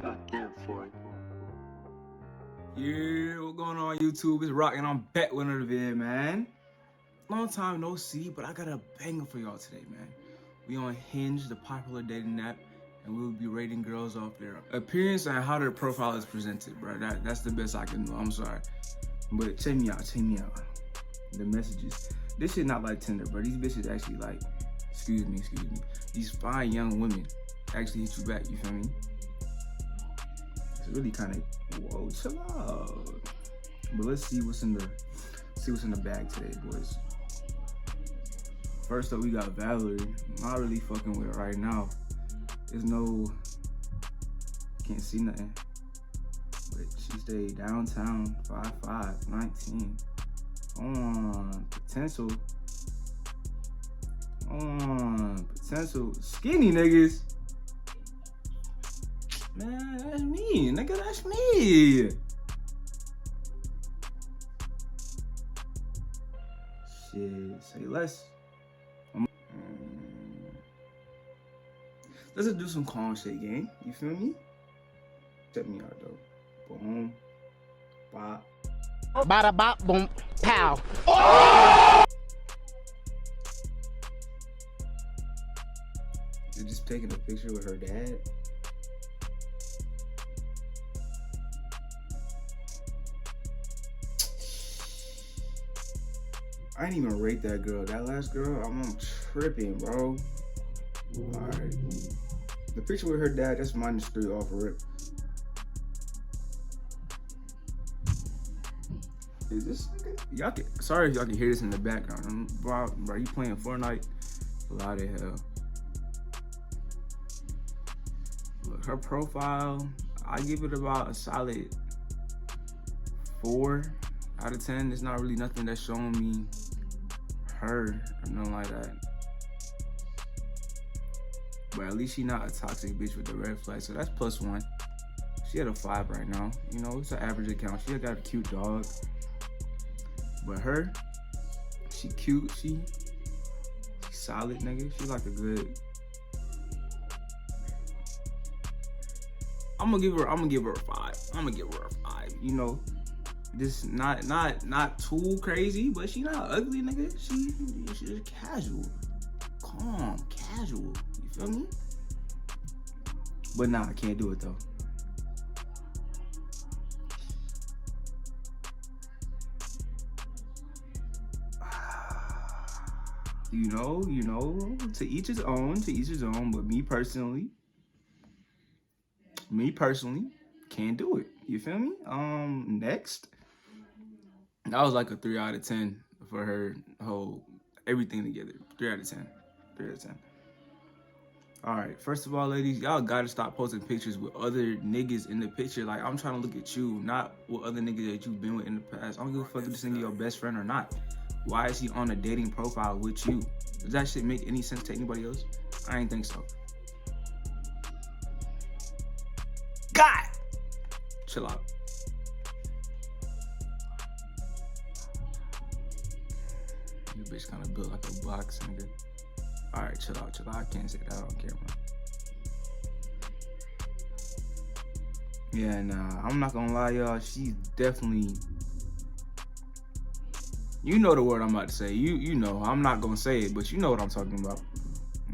Goddamn for it. Yeah, what's going on YouTube? It's Rock and I'm back with another video, man. Long time no see, but I got a banger for y'all today, man. We on Hinge, the popular dating app, and we will be rating girls off their appearance and how their profile is presented, bro. That's the best I can do. I'm sorry. But check me out. The messages. This shit not like Tinder, bro. These bitches actually like, excuse me. These fine young women actually hit you back, you feel me? It's really kind of, whoa, chill out. But let's see what's in the bag today, boys. First up, we got Valerie. Not really fucking with her right now. There's no, can't see nothing. But she stayed downtown, 5'5", 19. Potential. Potential skinny niggas. Man, that's me, nigga, that's me. Shit, say less. Let's just do some calm shit, gang. You feel me? Check me out, though. Boom. Bop. Bada bop boom pow. They're just taking a picture with her dad. I didn't even rate that girl. That last girl, I'm tripping, bro. Alright. The picture with her dad, that's -3 off rip. Is this nigga? Y'all can, sorry if y'all can hear this in the background. Bro, you playing Fortnite? Loud as hell. Look, her profile, I give it about a solid 4 out of 10. There's not really nothing that's showing me her or nothing like that. But at least she not a toxic bitch with the red flag, so that's +1. She at a 5 right now. You know, it's an average account. She got a cute dog. But her, she cute, she solid, nigga. She like a good. I'm gonna give her a 5. You know, this not too crazy, but she not ugly, nigga. She's casual, calm, casual. You feel me? But nah, I can't do it though. You know, to each his own, but me personally, can't do it. You feel me? Next. That was like a 3 out of 10 for her whole, everything together. 3 out of 10. All right, first of all, ladies, y'all gotta stop posting pictures with other niggas in the picture. Like, I'm trying to look at you, not with other niggas that you've been with in the past. I don't give a fuck if this nigga your best friend or not. Why is he on a dating profile with you? Does that shit make any sense to anybody else? I ain't think so. God! Chill out. Your bitch kind of built like a box, nigga. All right, chill out. I can't say that on camera. Yeah, nah, I'm not gonna lie, y'all. She's definitely, you know the word I'm about to say. You know, I'm not gonna say it, but you know what I'm talking about.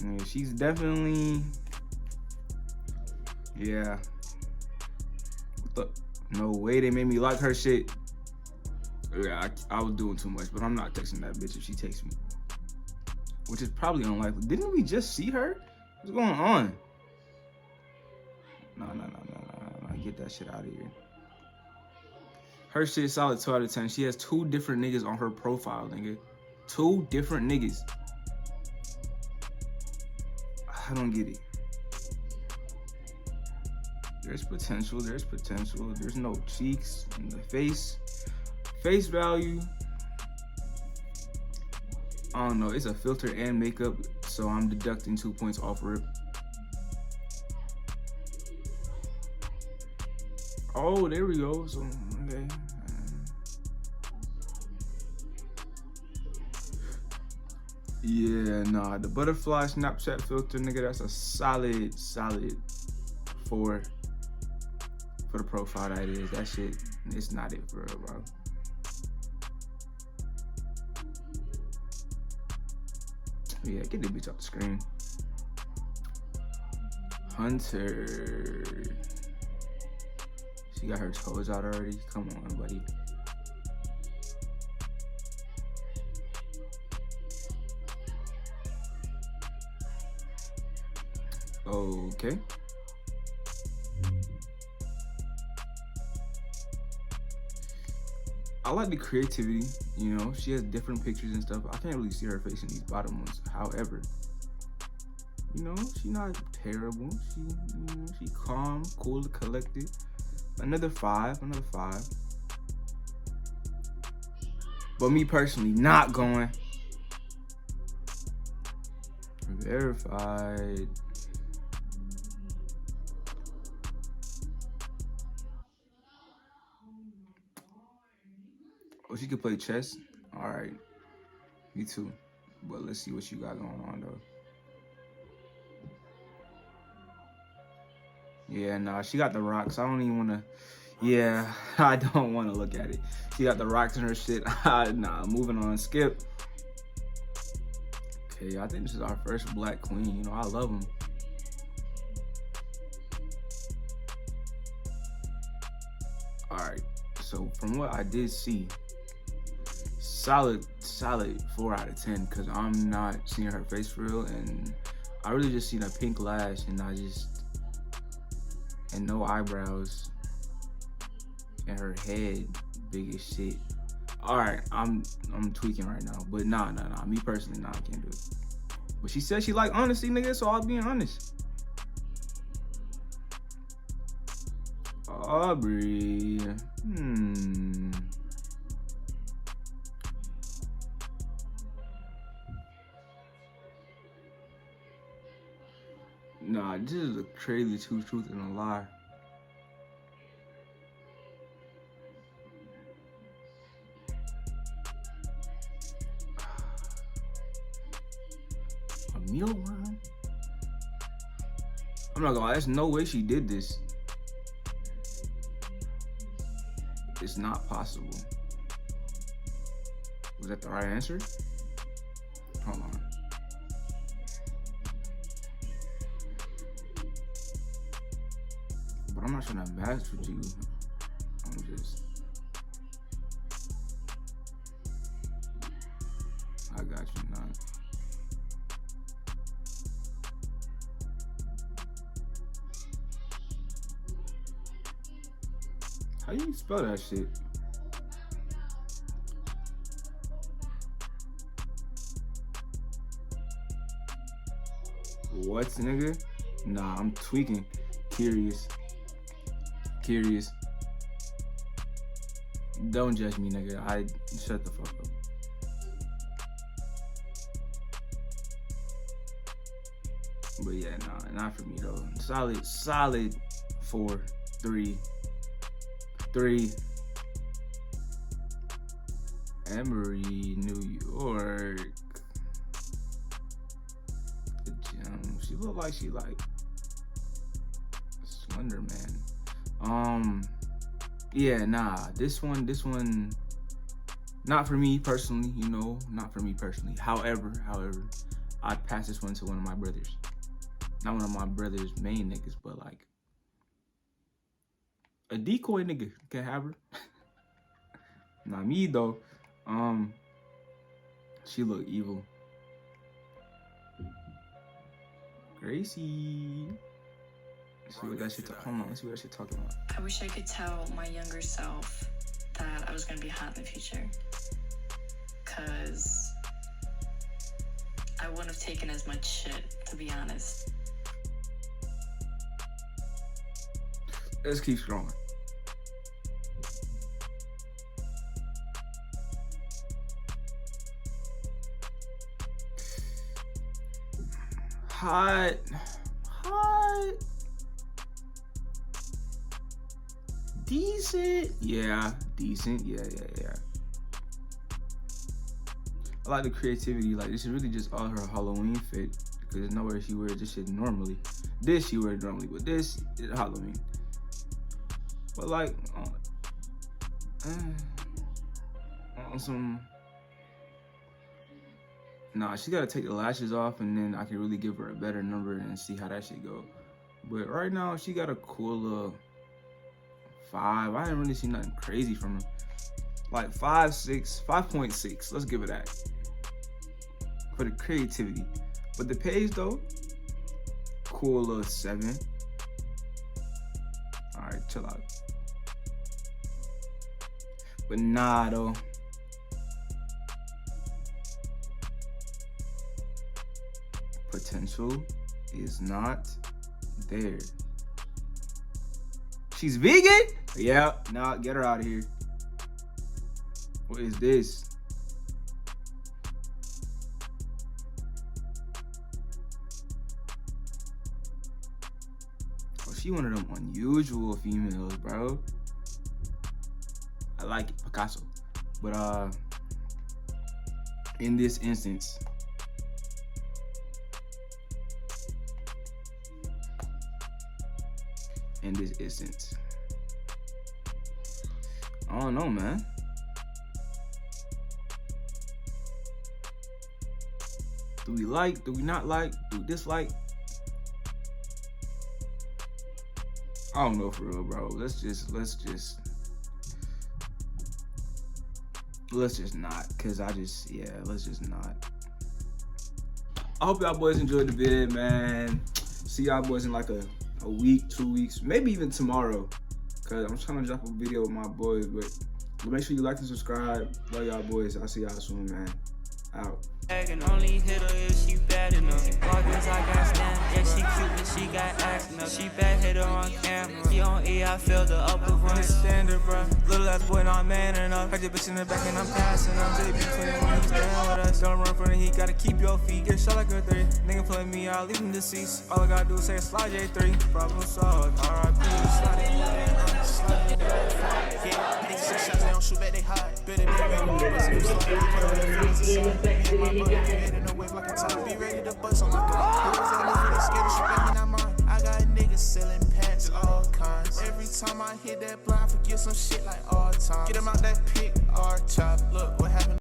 Yeah, she's definitely, yeah. No way they made me like her shit. Yeah, I was doing too much, but I'm not texting that bitch if she takes me. Which is probably unlikely. Didn't we just see her? What's going on? No. Get that shit out of here. Her shit solid 2 out of 10. She has 2 different niggas on her profile, nigga. 2 different niggas. I don't get it. There's potential. There's no cheeks in the face. Face value. I don't know. It's a filter and makeup, so I'm deducting 2 points off rip. Oh, there we go. So, okay. Yeah, nah, the butterfly Snapchat filter, nigga, that's a solid 4. For the profile that is, that shit, it's not it for real, bro. Yeah, get the bitch off the screen. Hunter. She got her toes out already. Come on, buddy. Okay. I like the creativity, you know. She has different pictures and stuff. I can't really see her face in these bottom ones. However, you know, she's not terrible. She calm, cool, collected. Another 5. But me personally, not going. Verified. Oh, she could play chess? All right. Me too. But let's see what you got going on, though. Yeah, nah, she got the rocks. I don't even want to... Yeah, I don't want to look at it. She got the rocks in her shit. Nah, moving on. Skip. Okay, I think this is our first black queen. You know, I love them. All right. So, from what I did see... Solid 4 out of 10 because I'm not seeing her face for real, and I really just seen a pink lash and no eyebrows and her head big as shit. All right, I'm tweaking right now, but nah. Me personally, nah, I can't do it. But she said she like honesty, nigga, so I'll be honest. Aubrey, Nah, this is a crazy truth and a lie. A mealworm? I'm not gonna lie, there's no way she did this. It's not possible. Was that the right answer? Hold on. But I'm not trying to match with you. I'm just... I got you, not. How you spell that shit? What, nigga? Nah, I'm tweaking. Curious. Don't judge me, nigga. Shut the fuck up. But yeah, nah, not for me though. Solid 4, 3. Emory, New York. The gym. She look like she like Slender Man. Yeah, nah. This one, not for me personally. You know, not for me personally. However, I'd pass this one to one of my brothers. Not one of my brother's main niggas, but like a decoy nigga can have her. Not me though. She look evil. Gracie. Let's see what that shit hold on, let's see what that shit talking about. I wish I could tell my younger self that I was gonna be hot in the future. Cause I wouldn't have taken as much shit, to be honest. Let's keep scrolling. Hot. Decent. Yeah, decent. Yeah. I like the creativity. Like, this is really just all her Halloween fit. Because there's nowhere she wears this shit normally. This she wears normally, but this is Halloween. But like, on some, nah, she gotta take the lashes off, and then I can really give her a better number and see how that shit go. But right now, she got a cool little 5. I didn't really see nothing crazy from her. Like 5.6. Let's give it that for the creativity. But the page though, cool little 7. All right, chill out. But nah though. Potential is not there. She's vegan? Yeah, nah, get her out of here. What is this? Oh, she one of them unusual females, bro. I like it, Picasso. But in this instance, I don't know, man. Do we like? Do we not like? Do we dislike? I don't know for real, bro. Let's just not, cause let's just not. I hope y'all boys enjoyed the vid, man. See y'all boys in like a week, 2 weeks, maybe even tomorrow, cause I'm trying to drop a video with my boys. But make sure you like and subscribe. Love y'all boys. I'll see y'all soon, man. Out. Only hit her if she bad enough. Walkers, I got stand. Yeah, she cute, but she got acting up. She bad hitter on camera. She on E, I feel the upper run. Standard, bro. Little ass boy, not man enough. Heard your bitch in the back and I'm passing up. They be playing when he's down with us. Don't run from the heat, gotta keep your feet. Get shot like a 3. Nigga play me, I'll leave him deceased. All I gotta do is say slide J3. Problem solved. R.I.P. Slide. Niggas shoot shots, they don't shoot back, they hide. Better be ready to bust on my gun. Who's that nigga scared to shoot back in that mind? I got niggas selling packs, all kinds. Every time I hit that blind, forget some shit like all time. Get him out that pick, R chop. Look what happened.